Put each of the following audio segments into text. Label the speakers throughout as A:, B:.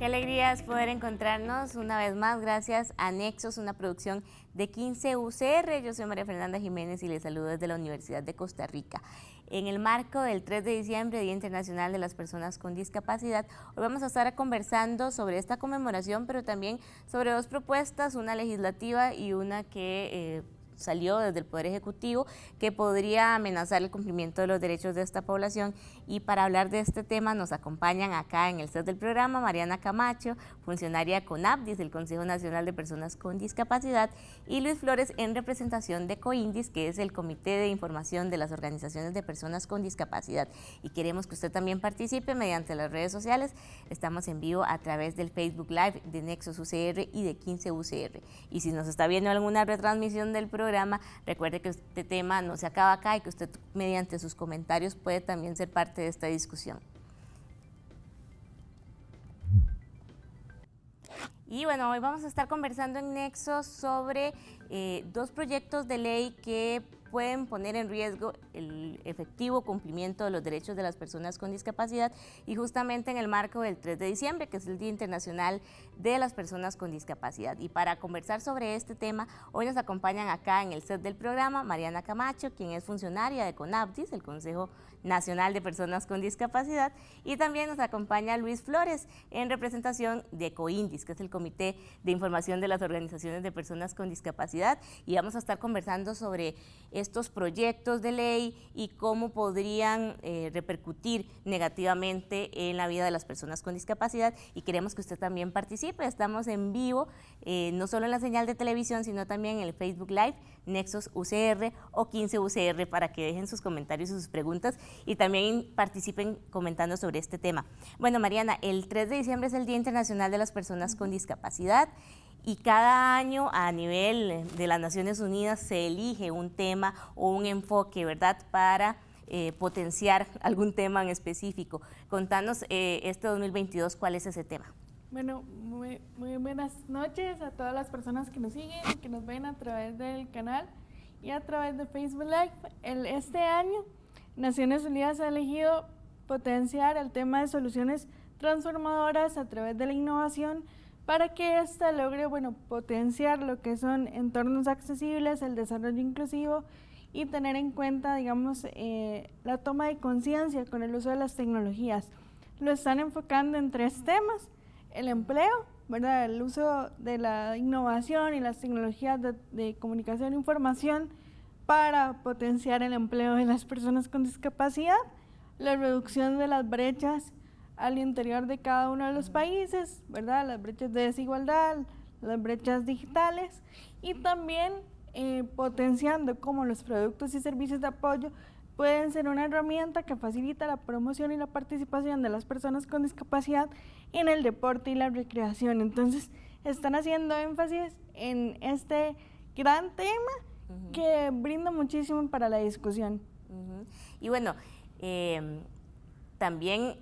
A: alegría es poder encontrarnos una vez más gracias a Nexos, una producción de 15 UCR. Yo soy María Fernanda Jiménez y les saludo desde la Universidad de Costa Rica. En el marco del 3 de diciembre, Día Internacional de las Personas con Discapacidad, hoy vamos a estar conversando sobre esta conmemoración, pero también sobre dos propuestas, una legislativa y una que salió desde el Poder Ejecutivo, que podría amenazar el cumplimiento de los derechos de esta población. Y para hablar de este tema nos acompañan acá en el set del programa Mariana Camacho, funcionaria de CONAPDIS, el Consejo Nacional de Personas con Discapacidad, y Luis Flores en representación de COINDIS, que es el Comité de Información de las Organizaciones de Personas con Discapacidad. Y queremos que usted también participe mediante las redes sociales. Estamos en vivo a través del Facebook Live de Nexos UCR y de 15 UCR. Y si nos está viendo alguna retransmisión del programa, recuerde que este tema no se acaba acá y que usted mediante sus comentarios puede también ser parte de esta discusión. Y bueno, hoy vamos a estar conversando en Nexos sobre dos proyectos de ley que pueden poner en riesgo el efectivo cumplimiento de los derechos de las personas con discapacidad, y justamente en el marco del 3 de diciembre, que es el Día Internacional de las Personas con Discapacidad. Y para conversar sobre este tema, hoy nos acompañan acá en el set del programa Mariana Camacho, quien es funcionaria de CONAPDIS, el Consejo Nacional de Personas con Discapacidad, y también nos acompaña Luis Flores en representación de COINDIS, que es el Comité de Información de las Organizaciones de Personas con Discapacidad, y vamos a estar conversando sobre estos proyectos de ley y cómo podrían repercutir negativamente en la vida de las personas con discapacidad, y queremos que usted también participe. Estamos en vivo, no solo en la señal de televisión, sino también en el Facebook Live, Nexos UCR o 15 UCR, para que dejen sus comentarios y sus preguntas y también participen comentando sobre este tema. Bueno, Mariana, el 3 de diciembre es el Día Internacional de las Personas con Discapacidad, y cada año a nivel de las Naciones Unidas se elige un tema o un enfoque, ¿verdad?, para potenciar algún tema en específico. Contanos este 2022, ¿cuál es ese tema?
B: Bueno, muy buenas noches a todas las personas que nos siguen, que nos ven a través del canal y a través de Facebook Live. Este año, Naciones Unidas ha elegido potenciar el tema de soluciones transformadoras a través de la innovación, para que ésta logre, potenciar lo que son entornos accesibles, el desarrollo inclusivo y tener en cuenta, digamos, la toma de conciencia con el uso de las tecnologías. Lo están enfocando en 3 temas: el empleo, ¿verdad?, el uso de la innovación y las tecnologías de comunicación e información para potenciar el empleo de las personas con discapacidad, la reducción de las brechas al interior de cada uno de los países, ¿verdad?, las brechas de desigualdad, las brechas digitales, y también potenciando cómo los productos y servicios de apoyo pueden ser una herramienta que facilita la promoción y la participación de las personas con discapacidad en el deporte y la recreación. Entonces, están haciendo énfasis en este gran tema que brinda muchísimo para la discusión.
A: Y bueno, también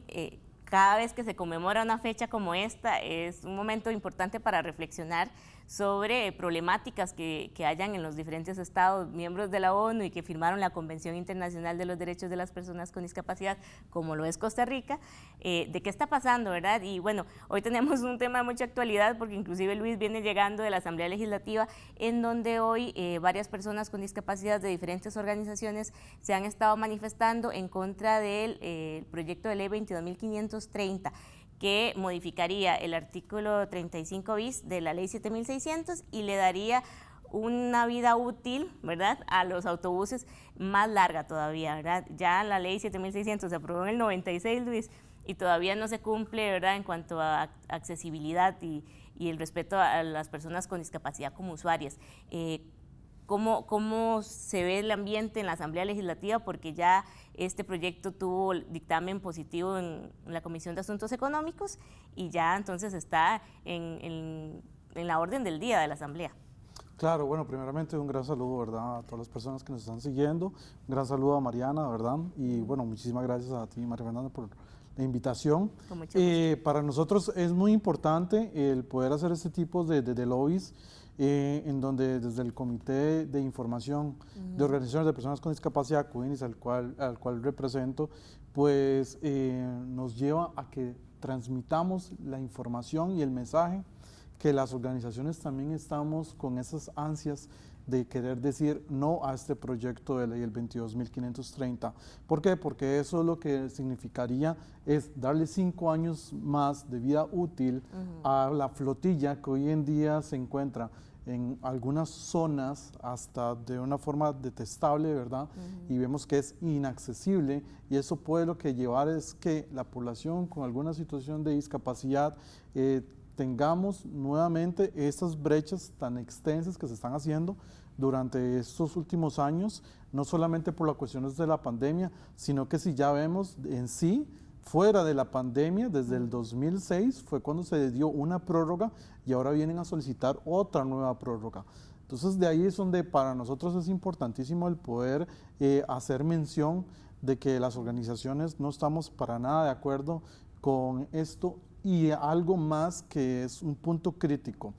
A: cada vez que se conmemora una fecha como esta, es un momento importante para reflexionar sobre problemáticas que hayan en los diferentes estados miembros de la ONU y que firmaron la Convención Internacional de los Derechos de las Personas con Discapacidad, como lo es Costa Rica, de qué está pasando, ¿verdad? Y bueno, hoy tenemos un tema de mucha actualidad, porque inclusive Luis viene llegando de la Asamblea Legislativa, en donde hoy varias personas con discapacidad de diferentes organizaciones se han estado manifestando en contra del proyecto de ley 22.530, que modificaría el artículo 35 bis de la ley 7.600 y le daría una vida útil, ¿verdad?, a los autobuses más larga todavía, ¿verdad? Ya la ley 7.600 se aprobó en el 96, Luis, y todavía no se cumple, ¿verdad?, en cuanto a accesibilidad y el respeto a las personas con discapacidad como usuarias. ¿Cómo se ve el ambiente en la Asamblea Legislativa? Porque ya este proyecto tuvo dictamen positivo en la Comisión de Asuntos Económicos y ya entonces está en la orden del día de la Asamblea.
C: Claro, bueno, primeramente un gran saludo, ¿verdad?, a todas las personas que nos están siguiendo. Un gran saludo a Mariana, ¿verdad? Y bueno, muchísimas gracias a ti, María Fernanda, por la invitación.
A: Con mucho gusto.
C: Para nosotros es muy importante el poder hacer este tipo de lobbies, en donde desde el Comité de Información de Organizaciones de Personas con Discapacidad, COINDIS, al cual represento, pues nos lleva a que transmitamos la información y el mensaje, que las organizaciones también estamos con esas ansias de querer decir no a este proyecto de ley, el 22.530. ¿Por qué? Porque eso lo que significaría es darle 5 años más de vida útil a la flotilla que hoy en día se encuentra en algunas zonas hasta de una forma detestable, ¿verdad? Y vemos que es inaccesible, y eso puede lo que llevar es que la población con alguna situación de discapacidad tengamos nuevamente estas brechas tan extensas que se están haciendo durante estos últimos años, no solamente por las cuestiones de la pandemia, sino que si ya vemos en sí, fuera de la pandemia, desde el 2006 fue cuando se dio una prórroga y ahora vienen a solicitar otra nueva prórroga. Entonces de ahí es donde para nosotros es importantísimo el poder hacer mención de que las organizaciones no estamos para nada de acuerdo con esto, y algo más que es un punto crítico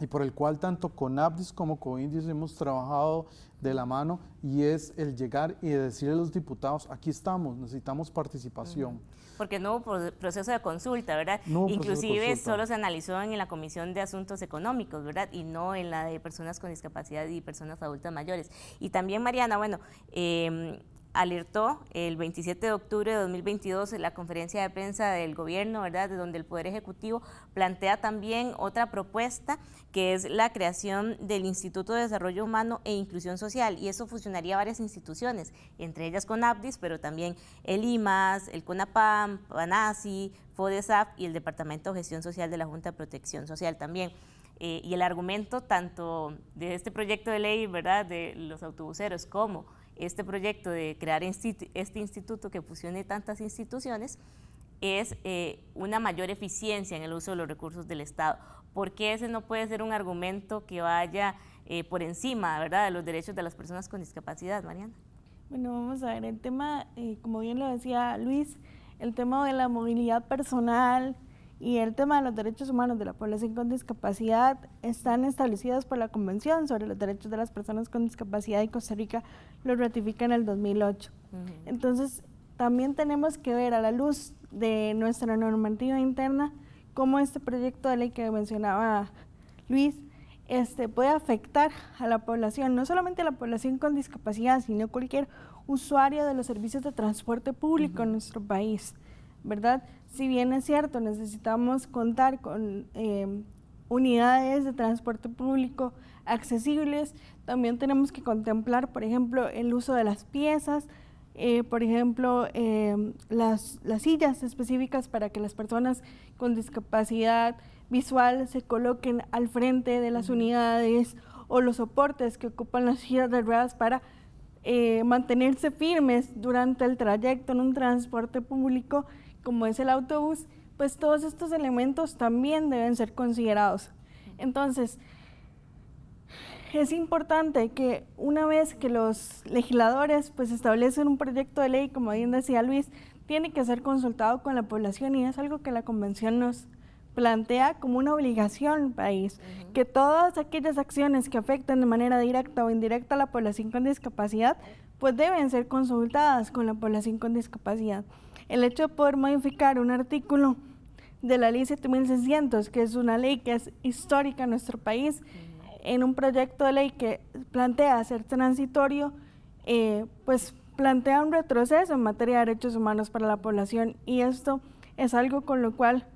C: y por el cual tanto CONAPDIS como COINDIS hemos trabajado de la mano, y es el llegar y decirle a los diputados, aquí estamos, necesitamos participación.
A: Porque no hubo proceso de consulta, ¿verdad?
C: No hubo
A: Inclusive
C: proceso de consulta.
A: solo se analizó en la Comisión de Asuntos Económicos, ¿verdad? Y no en la de personas con discapacidad y personas adultas mayores. Y también, Mariana, bueno, alertó el 27 de octubre de 2022 en la conferencia de prensa del gobierno, ¿verdad?, de donde el Poder Ejecutivo plantea también otra propuesta, que es la creación del Instituto de Desarrollo Humano e Inclusión Social, y eso fusionaría varias instituciones, entre ellas CONAPDIS, pero también el IMAS, el CONAPAM, PANASI, FODESAF y el Departamento de Gestión Social de la Junta de Protección Social también. Y el argumento tanto de este proyecto de ley, ¿verdad?, de los autobuseros, como este proyecto de crear este instituto que fusione tantas instituciones, es una mayor eficiencia en el uso de los recursos del Estado. ¿Por qué ese no puede ser un argumento que vaya por encima, ¿verdad?, de los derechos de las personas con discapacidad, Mariana?
B: Bueno, vamos a ver, el tema, como bien lo decía Luis, el tema de la movilidad personal y el tema de los derechos humanos de la población con discapacidad están establecidos por la Convención sobre los Derechos de las Personas con Discapacidad, y Costa Rica lo ratifica en el 2008. Entonces, también tenemos que ver a la luz de nuestra normativa interna cómo este proyecto de ley que mencionaba Luis puede afectar a la población, no solamente a la población con discapacidad, sino cualquier usuario de los servicios de transporte público en nuestro país, ¿verdad? Si bien es cierto, necesitamos contar con unidades de transporte público accesibles, también tenemos que contemplar, por ejemplo, el uso de las piezas, por ejemplo, las sillas específicas para que las personas con discapacidad visual se coloquen al frente de las unidades, o los soportes que ocupan las sillas de ruedas para mantenerse firmes durante el trayecto en un transporte público como es el autobús. Pues todos estos elementos también deben ser considerados. Entonces, es importante que una vez que los legisladores pues establecen un proyecto de ley, como bien decía Luis, tiene que ser consultado con la población, y es algo que la Convención nos plantea como una obligación al país, que todas aquellas acciones que afecten de manera directa o indirecta a la población con discapacidad pues deben ser consultadas con la población con discapacidad. El hecho de poder modificar un artículo de la ley 7600, que es una ley que es histórica en nuestro país, en un proyecto de ley que plantea ser transitorio, pues plantea un retroceso en materia de derechos humanos para la población, y esto es algo con lo cual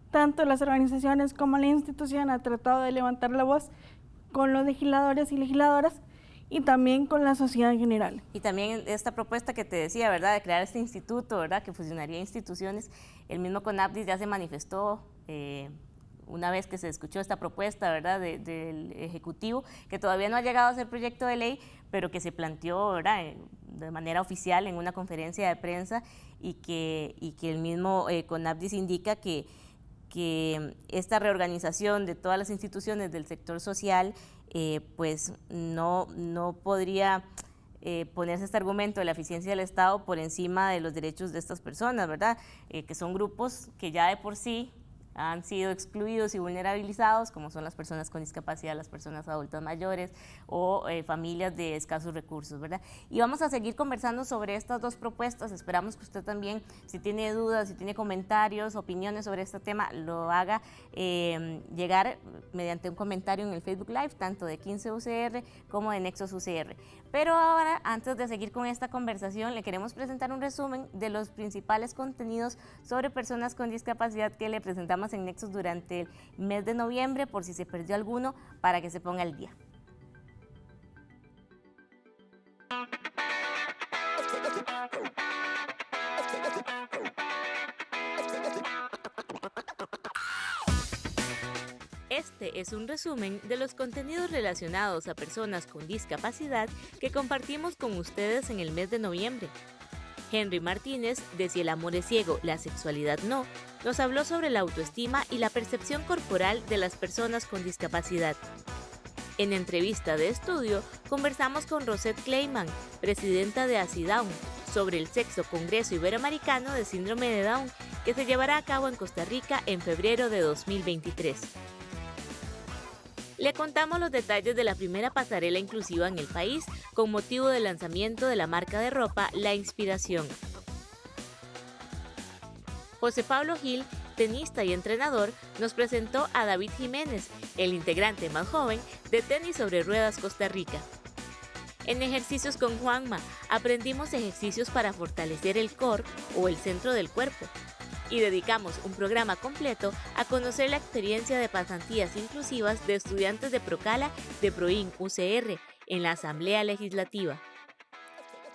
B: tanto las organizaciones como la institución ha tratado de levantar la voz con los legisladores y legisladoras, y también con la sociedad en general.
A: Y también esta propuesta que te decía, ¿verdad?, de crear este instituto, ¿verdad?, que fusionaría instituciones, el mismo CONAPDIS ya se manifestó una vez que se escuchó esta propuesta, ¿verdad?, del Ejecutivo, que todavía no ha llegado a ser proyecto de ley, pero que se planteó, ¿verdad?, de manera oficial en una conferencia de prensa, y que el mismo CONAPDIS indica que esta reorganización de todas las instituciones del sector social pues no podría ponerse este argumento de la eficiencia del Estado por encima de los derechos de estas personas, ¿verdad? Que son grupos que ya de por sí han sido excluidos y vulnerabilizados, como son las personas con discapacidad, las personas adultas mayores o familias de escasos recursos, ¿verdad? Y vamos a seguir conversando sobre estas dos propuestas. Esperamos que usted también, si tiene dudas, si tiene comentarios, opiniones sobre este tema, lo haga llegar mediante un comentario en el Facebook Live, tanto de 15 UCR como de Nexos UCR. Pero ahora, antes de seguir con esta conversación, le queremos presentar un resumen de los principales contenidos sobre personas con discapacidad que le presentamos en Nexos durante el mes de noviembre, por si se perdió alguno, para que se ponga al día. Este es un resumen de los contenidos relacionados a personas con discapacidad que compartimos con ustedes en el mes de noviembre. Henry Martínez, de Si el amor es ciego, la sexualidad no, nos habló sobre la autoestima y la percepción corporal de las personas con discapacidad. En entrevista de estudio, conversamos con Rosette Clayman, presidenta de ACIDown, sobre el sexto Congreso Iberoamericano de Síndrome de Down, que se llevará a cabo en Costa Rica en febrero de 2023. Le contamos los detalles de la primera pasarela inclusiva en el país con motivo del lanzamiento de la marca de ropa La Inspiración. José Pablo Gil, tenista y entrenador, nos presentó a David Jiménez, el integrante más joven de Tenis sobre Ruedas Costa Rica. En Ejercicios con Juanma, aprendimos ejercicios para fortalecer el core o el centro del cuerpo. Y dedicamos un programa completo a conocer la experiencia de pasantías inclusivas de estudiantes de Procala de Proin UCR en la Asamblea Legislativa.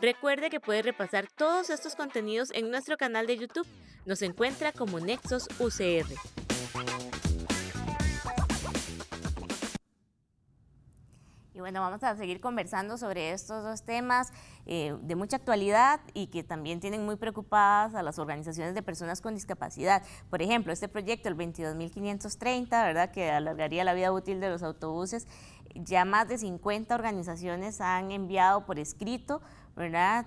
A: Recuerde que puede repasar todos estos contenidos en nuestro canal de YouTube. Nos encuentra como Nexos UCR. Y bueno, vamos a seguir conversando sobre estos dos temas de mucha actualidad y que también tienen muy preocupadas a las organizaciones de personas con discapacidad. Por ejemplo, este proyecto, el 22.530, ¿verdad?, que alargaría la vida útil de los autobuses, ya más de 50 organizaciones han enviado por escrito, ¿verdad?,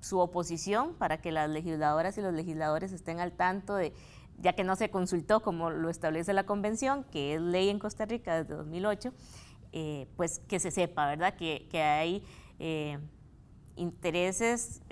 A: su oposición para que las legisladoras y los legisladores estén al tanto de, ya que no se consultó como lo establece la convención, que es ley en Costa Rica desde 2008, pues que se sepa, ¿verdad?, que hay intereses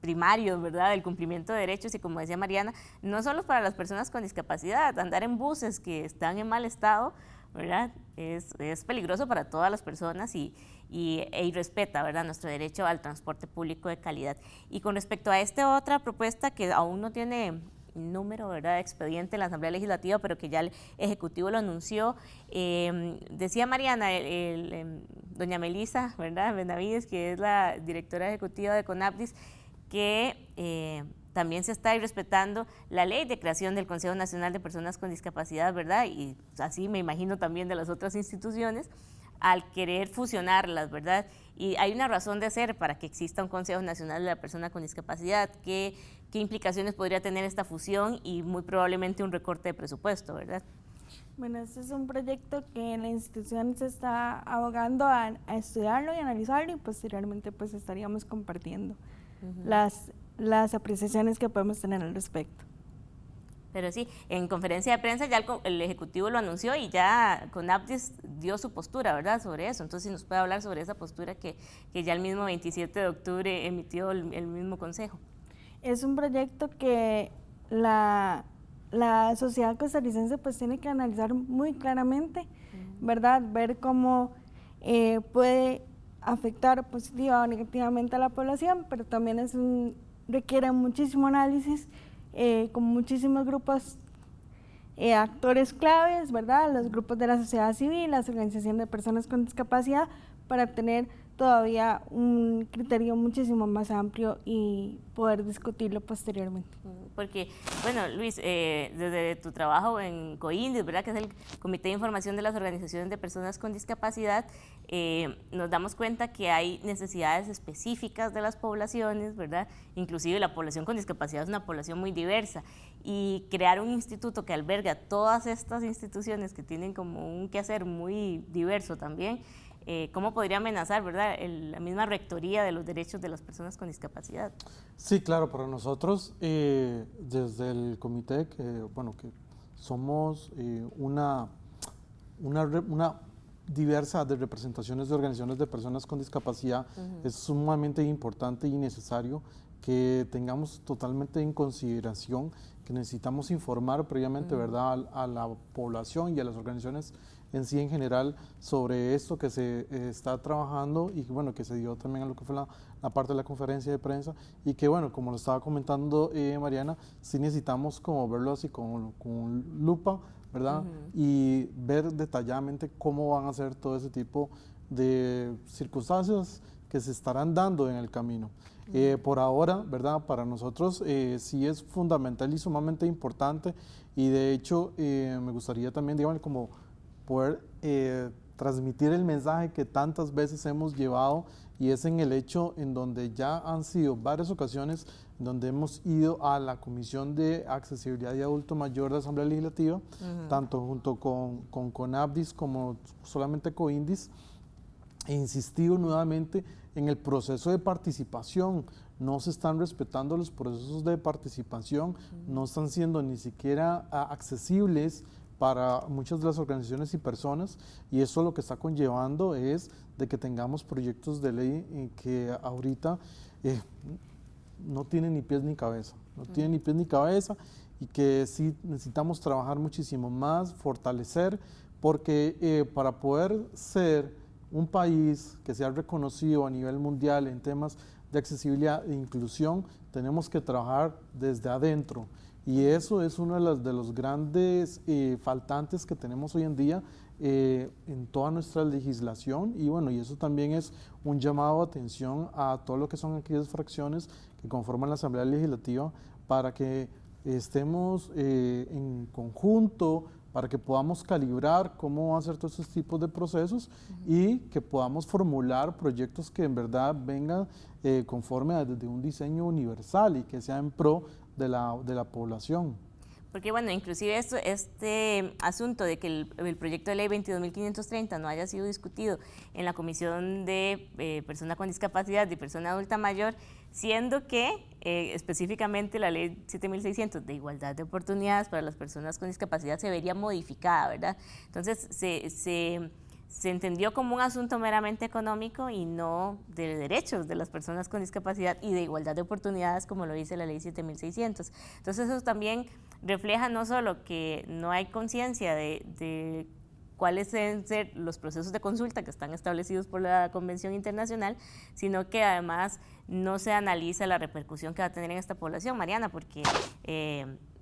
A: primarios, ¿verdad?, del cumplimiento de derechos y, como decía Mariana, no solo para las personas con discapacidad, andar en buses que están en mal estado, ¿verdad?, es peligroso para todas las personas y irrespeta, ¿verdad?, nuestro derecho al transporte público de calidad. Y con respecto a esta otra propuesta que aún no tiene número, ¿verdad?, de expediente en la Asamblea Legislativa, pero que ya el Ejecutivo lo anunció, decía Mariana, doña Melissa, ¿verdad?, Benavides, que es la directora ejecutiva de CONAPDIS, que también se está irrespetando la ley de creación del Consejo Nacional de Personas con Discapacidad, ¿verdad?, y así me imagino también de las otras instituciones, al querer fusionarlas, ¿verdad? Y hay una razón de ser para que exista un Consejo Nacional de la Persona con Discapacidad. ¿Qué implicaciones podría tener esta fusión? Y muy probablemente un recorte de presupuesto, ¿verdad?
B: Bueno, este es un proyecto que la institución se está abogando a estudiarlo y analizarlo, y posteriormente pues estaríamos compartiendo las apreciaciones que podemos tener al respecto.
A: Pero sí, en conferencia de prensa ya el Ejecutivo lo anunció y ya CONAPDIS dio su postura, ¿verdad?, sobre eso. Entonces, si nos puede hablar sobre esa postura que ya el mismo 27 de octubre emitió el mismo Consejo.
B: Es un proyecto que la sociedad costarricense pues tiene que analizar muy claramente, ¿verdad?, ver cómo puede afectar positiva o negativamente a la población, pero también requiere muchísimo análisis, con muchísimos grupos, actores claves, ¿verdad?, los grupos de la sociedad civil, las organizaciones de personas con discapacidad, para tener todavía un criterio muchísimo más amplio y poder discutirlo posteriormente.
A: Porque, bueno, Luis, desde tu trabajo en COINDIS, ¿verdad?, que es el Comité de Información de las Organizaciones de Personas con Discapacidad, nos damos cuenta que hay necesidades específicas de las poblaciones, ¿verdad? Inclusive la población con discapacidad es una población muy diversa, y crear un instituto que alberga todas estas instituciones que tienen como un quehacer muy diverso también, ¿cómo podría amenazar, ¿verdad?, la misma rectoría de los derechos de las personas con discapacidad?
C: Sí, claro, para nosotros, desde el comité, que somos una diversa de representaciones de organizaciones de personas con discapacidad, es sumamente importante y necesario que tengamos totalmente en consideración que necesitamos informar previamente, ¿verdad?, a la población y a las organizaciones en sí en general sobre esto que se está trabajando y bueno, que se dio también a lo que fue la parte de la conferencia de prensa y que bueno, como lo estaba comentando Mariana, sí necesitamos como verlo así con lupa, ¿verdad? Y ver detalladamente cómo van a ser todo ese tipo de circunstancias que se estarán dando en el camino. Por ahora, ¿verdad? Para nosotros sí es fundamental y sumamente importante y de hecho me gustaría también, digamos, como poder transmitir el mensaje que tantas veces hemos llevado y es en el hecho en donde ya han sido varias ocasiones donde hemos ido a la Comisión de Accesibilidad y Adulto Mayor de la Asamblea Legislativa, tanto junto con CONAPDIS como solamente COINDIS, e insistido nuevamente en el proceso de participación. No se están respetando los procesos de participación, no están siendo ni siquiera accesibles para muchas de las organizaciones y personas, y eso lo que está conllevando es de que tengamos proyectos de ley que ahorita no tienen ni pies ni cabeza, y que sí necesitamos trabajar muchísimo más, fortalecer, porque para poder ser un país que sea reconocido a nivel mundial en temas de accesibilidad e inclusión, tenemos que trabajar desde adentro. Y eso es uno de los grandes faltantes que tenemos hoy en día en toda nuestra legislación y bueno, y eso también es un llamado de atención a todo lo que son aquellas fracciones que conforman la Asamblea Legislativa para que estemos en conjunto, para que podamos calibrar cómo van a ser todos estos tipos de procesos y que podamos formular proyectos que en verdad vengan conforme desde un diseño universal y que sea en pro de la población.
A: Porque bueno, inclusive este asunto de que el proyecto de ley 22.530 no haya sido discutido en la Comisión de Persona con Discapacidad y Persona Adulta Mayor, siendo que específicamente la ley 7.600 de igualdad de oportunidades para las personas con discapacidad se vería modificada, ¿verdad? Entonces se entendió como un asunto meramente económico y no de derechos de las personas con discapacidad y de igualdad de oportunidades como lo dice la ley 7.600. Entonces eso también refleja no solo que no hay conciencia de cuáles deben ser los procesos de consulta que están establecidos por la Convención Internacional, sino que además no se analiza la repercusión que va a tener en esta población, Mariana, porque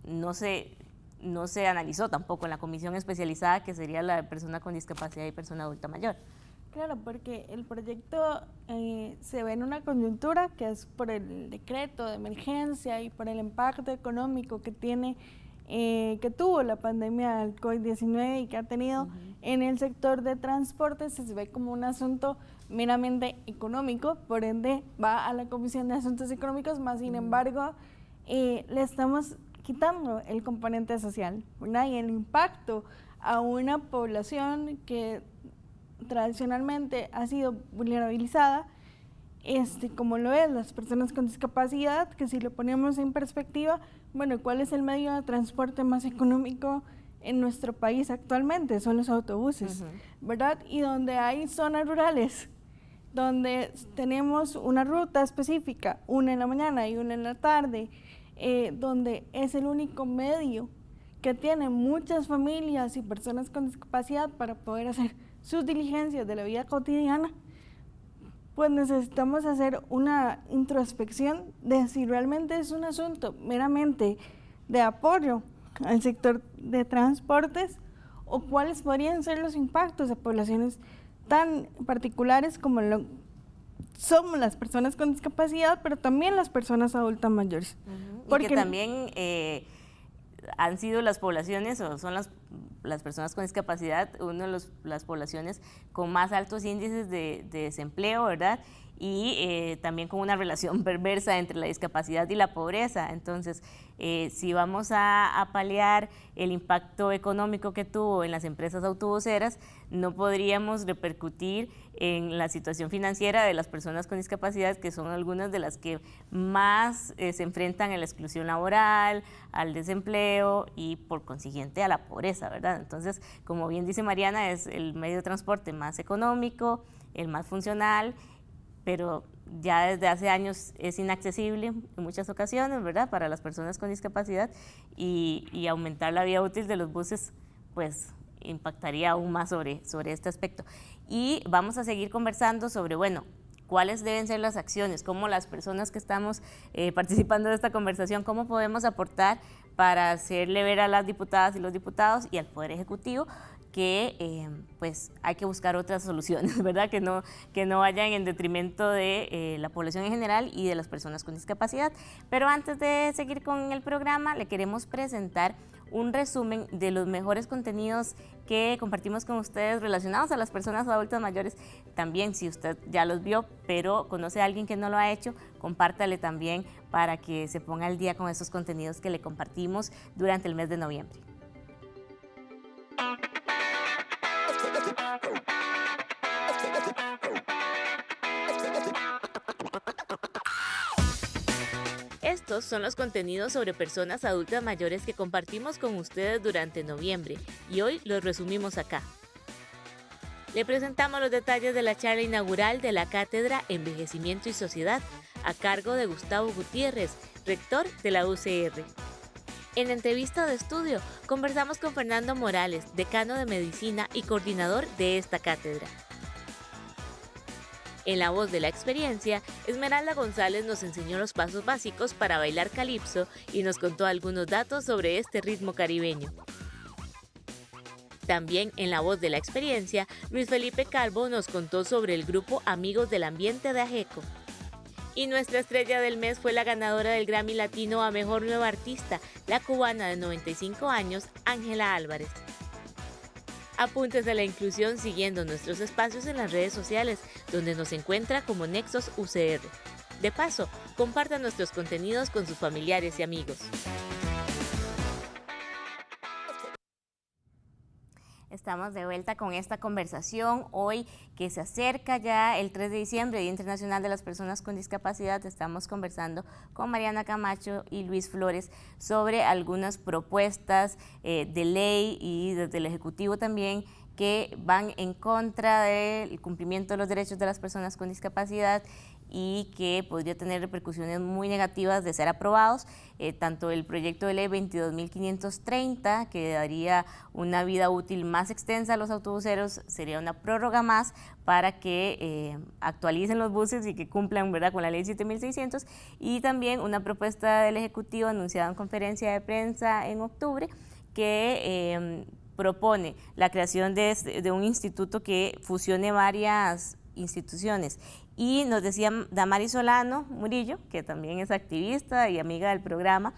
A: no se analizó tampoco en la comisión especializada que sería la de persona con discapacidad y persona adulta mayor.
B: Claro, porque el proyecto se ve en una coyuntura que es por el decreto de emergencia y por el impacto económico que tuvo la pandemia del COVID-19 y que ha tenido en el sector de transporte. Se ve como un asunto meramente económico, por ende va a la Comisión de Asuntos Económicos, más sin embargo le estamos quitando el componente social, ¿verdad? Y el impacto a una población que tradicionalmente ha sido vulnerabilizada, como lo es las personas con discapacidad, que si lo ponemos en perspectiva, bueno, ¿cuál es el medio de transporte más económico en nuestro país actualmente? Son los autobuses, ¿verdad? Y donde hay zonas rurales, donde tenemos una ruta específica, una en la mañana y una en la tarde, donde es el único medio que tienen muchas familias y personas con discapacidad para poder hacer sus diligencias de la vida cotidiana, pues necesitamos hacer una introspección de si realmente es un asunto meramente de apoyo al sector de transportes o cuáles podrían ser los impactos de poblaciones tan particulares como somos las personas con discapacidad, pero también las personas adultas mayores.
A: Porque también han sido las poblaciones o son las las personas con discapacidad, una de las poblaciones con más altos índices de desempleo, ¿verdad? Y también con una relación perversa entre la discapacidad y la pobreza. Entonces, si vamos a paliar el impacto económico que tuvo en las empresas autobuseras, no podríamos repercutir en la situación financiera de las personas con discapacidad, que son algunas de las que más se enfrentan a la exclusión laboral, al desempleo y por consiguiente a la pobreza, ¿verdad? Entonces, como bien dice Mariana, es el medio de transporte más económico, el más funcional, pero ya desde hace años es inaccesible en muchas ocasiones, ¿verdad?, para las personas con discapacidad, y aumentar la vida útil de los buses, pues impactaría aún más sobre este aspecto. Y vamos a seguir conversando sobre, bueno, cuáles deben ser las acciones, cómo las personas que estamos participando de esta conversación, cómo podemos aportar para hacerle ver a las diputadas y los diputados y al Poder Ejecutivo que pues hay que buscar otras soluciones, ¿verdad? Que no vayan en detrimento de la población en general y de las personas con discapacidad. Pero antes de seguir con el programa, le queremos presentar un resumen de los mejores contenidos que compartimos con ustedes relacionados a las personas adultas mayores. También, si usted ya los vio, pero conoce a alguien que no lo ha hecho, compártale también para que se ponga al día con esos contenidos que le compartimos durante el mes de noviembre. Estos son los contenidos sobre personas adultas mayores que compartimos con ustedes durante noviembre y hoy los resumimos acá. Le presentamos los detalles de la charla inaugural de la Cátedra Envejecimiento y Sociedad, a cargo de Gustavo Gutiérrez, rector de la UCR. En entrevista de estudio, conversamos con Fernando Morales, decano de Medicina y coordinador de esta cátedra. En la voz de la experiencia, Esmeralda González nos enseñó los pasos básicos para bailar calipso y nos contó algunos datos sobre este ritmo caribeño. También en la voz de la experiencia, Luis Felipe Calvo nos contó sobre el grupo Amigos del Ambiente de Ajeco. Y nuestra estrella del mes fue la ganadora del Grammy Latino a Mejor Nueva Artista, la cubana de 95 años, Ángela Álvarez. Apúntese a la inclusión siguiendo nuestros espacios en las redes sociales, donde nos encuentra como Nexos UCR. De paso, comparta nuestros contenidos con sus familiares y amigos. Estamos de vuelta con esta conversación hoy que se acerca ya el 3 de diciembre, Día Internacional de las Personas con Discapacidad. Estamos conversando con Mariana Camacho y Luis Flores sobre algunas propuestas de ley y desde el Ejecutivo también que van en contra del cumplimiento de los derechos de las personas con discapacidad y que podría tener repercusiones muy negativas de ser aprobados, tanto el proyecto de ley 22.530, que daría una vida útil más extensa a los autobuseros, sería una prórroga más para que actualicen los buses y que cumplan, ¿verdad?, con la ley 7.600, y también una propuesta del Ejecutivo anunciada en conferencia de prensa en octubre, que propone la creación de un instituto que fusione varias instituciones. Y nos decía Damaris Solano Murillo, que también es activista y amiga del programa,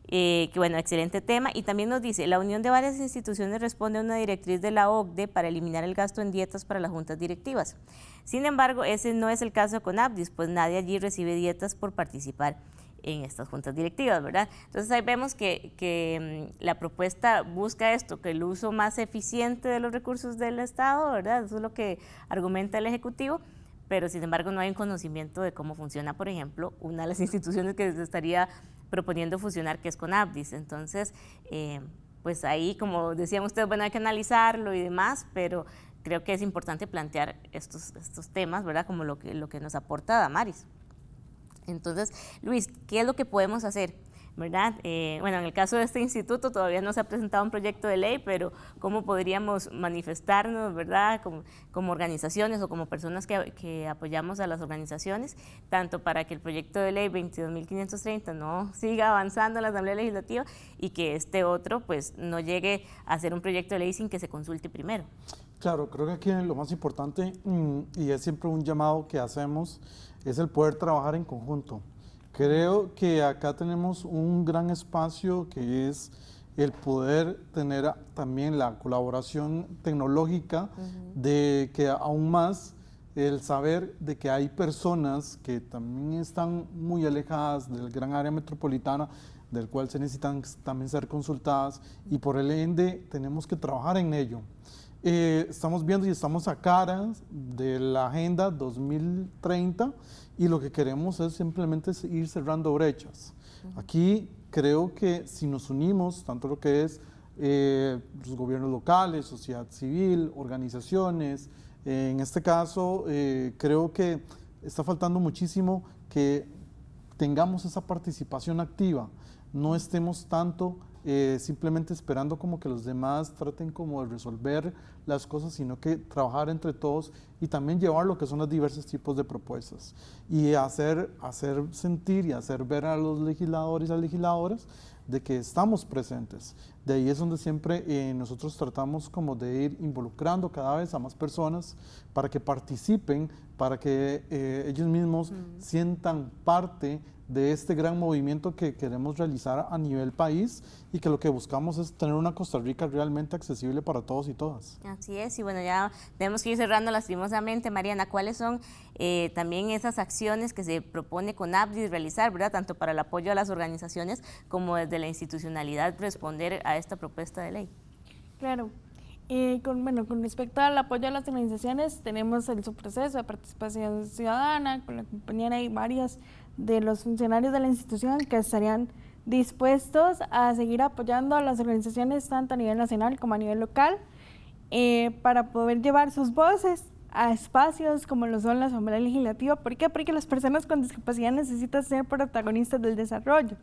A: que bueno, excelente tema, y también nos dice, la unión de varias instituciones responde a una directriz de la OCDE para eliminar el gasto en dietas para las juntas directivas. Sin embargo, ese no es el caso de CONAPDIS, pues nadie allí recibe dietas por participar en estas juntas directivas, ¿verdad? Entonces ahí vemos que la propuesta busca esto, que el uso más eficiente de los recursos del Estado, ¿verdad? Eso es lo que argumenta el Ejecutivo, pero sin embargo no hay un conocimiento de cómo funciona, por ejemplo, una de las instituciones que se estaría proponiendo fusionar, que es CONAPDIS. Entonces, pues ahí, como decían ustedes, bueno, hay que analizarlo y demás, pero creo que es importante plantear estos temas, ¿verdad?, como lo que nos aporta Damaris. Entonces, Luis, ¿qué es lo que podemos hacer? ¿Verdad? Bueno, en el caso de este instituto todavía no se ha presentado un proyecto de ley, pero ¿cómo podríamos manifestarnos, verdad, como organizaciones o como personas que apoyamos a las organizaciones, tanto para que el proyecto de ley 22.530 no siga avanzando en la Asamblea Legislativa y que este otro pues no llegue a ser un proyecto de ley sin que se consulte primero?
C: Claro, creo que aquí lo más importante, y es siempre un llamado que hacemos, es el poder trabajar en conjunto. Creo que acá tenemos un gran espacio que es el poder tener también la colaboración tecnológica de que aún más el saber de que hay personas que también están muy alejadas del gran área metropolitana, del cual se necesitan también ser consultadas, y por el ende tenemos que trabajar en ello. Estamos viendo y estamos a caras de la Agenda 2030 y lo que queremos es simplemente ir cerrando brechas. Aquí creo que si nos unimos, tanto lo que es los gobiernos locales, sociedad civil, organizaciones, en este caso creo que está faltando muchísimo que tengamos esa participación activa, no estemos tanto simplemente esperando como que los demás traten como de resolver las cosas, sino que trabajar entre todos y también llevar lo que son los diversos tipos de propuestas y hacer sentir y hacer ver a los legisladores y a las legisladoras de que estamos presentes. De ahí es donde siempre nosotros tratamos como de ir involucrando cada vez a más personas para que participen, para que ellos mismos sientan parte de este gran movimiento que queremos realizar a nivel país y que lo que buscamos es tener una Costa Rica realmente accesible para todos y todas.
A: Así es, y bueno, ya tenemos que ir cerrando lastimosamente. Mariana, ¿cuáles son también esas acciones que se propone CONAPDIS realizar, ¿verdad? Tanto para el apoyo a las organizaciones como desde la institucionalidad responder a esta propuesta de ley?
B: Claro. Con respecto al apoyo a las organizaciones, tenemos el subproceso de participación ciudadana, con la compañera hay varios de los funcionarios de la institución que estarían dispuestos a seguir apoyando a las organizaciones tanto a nivel nacional como a nivel local para poder llevar sus voces a espacios como lo son la Asamblea Legislativa. ¿Por qué? Porque las personas con discapacidad necesitan ser protagonistas del desarrollo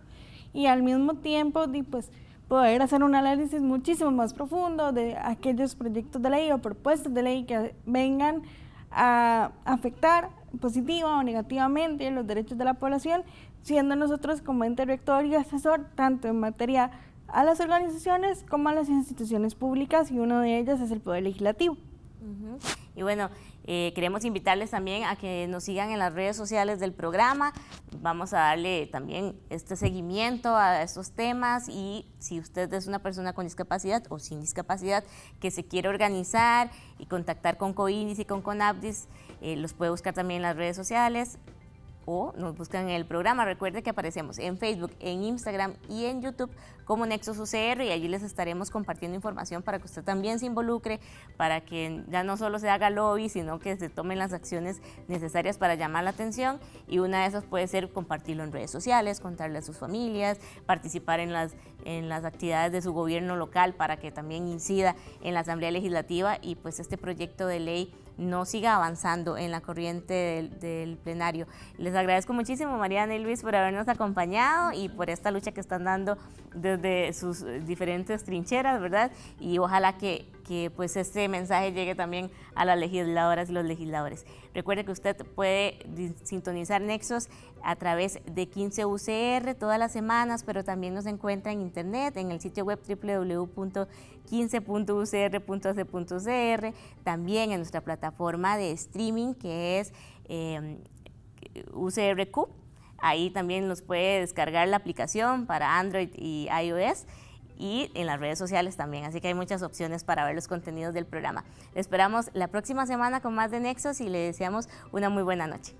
B: y al mismo tiempo pues, poder hacer un análisis muchísimo más profundo de aquellos proyectos de ley o propuestas de ley que vengan a afectar positiva o negativamente los derechos de la población, siendo nosotros como ente rector y asesor tanto en materia a las organizaciones como a las instituciones públicas, y uno de ellas es el Poder Legislativo.
A: Y bueno, queremos invitarles también a que nos sigan en las redes sociales del programa. Vamos a darle también este seguimiento a estos temas, y si usted es una persona con discapacidad o sin discapacidad que se quiere organizar y contactar con COINDIS y con CONAPDIS, los puede buscar también en las redes sociales o nos buscan en el programa. Recuerde que aparecemos en Facebook, en Instagram y en YouTube como Nexos UCR, y allí les estaremos compartiendo información para que usted también se involucre, para que ya no solo se haga lobby, sino que se tomen las acciones necesarias para llamar la atención, y una de esas puede ser compartirlo en redes sociales, contarle a sus familias, participar en las actividades de su gobierno local para que también incida en la Asamblea Legislativa y pues este proyecto de ley no siga avanzando en la corriente del plenario. Les agradezco muchísimo, Mariana y Luis, por habernos acompañado y por esta lucha que están dando desde sus diferentes trincheras, ¿verdad? Y ojalá que pues este mensaje llegue también a las legisladoras y los legisladores. Recuerde que usted puede sintonizar Nexos a través de 15 UCR todas las semanas, pero también nos encuentra en internet, en el sitio web www.15.ucr.ac.cr, también en nuestra plataforma de streaming que es UCRQ. Ahí también nos puede descargar la aplicación para Android y iOS, y en las redes sociales también, así que hay muchas opciones para ver los contenidos del programa. Le esperamos la próxima semana con más de Nexos y le deseamos una muy buena noche.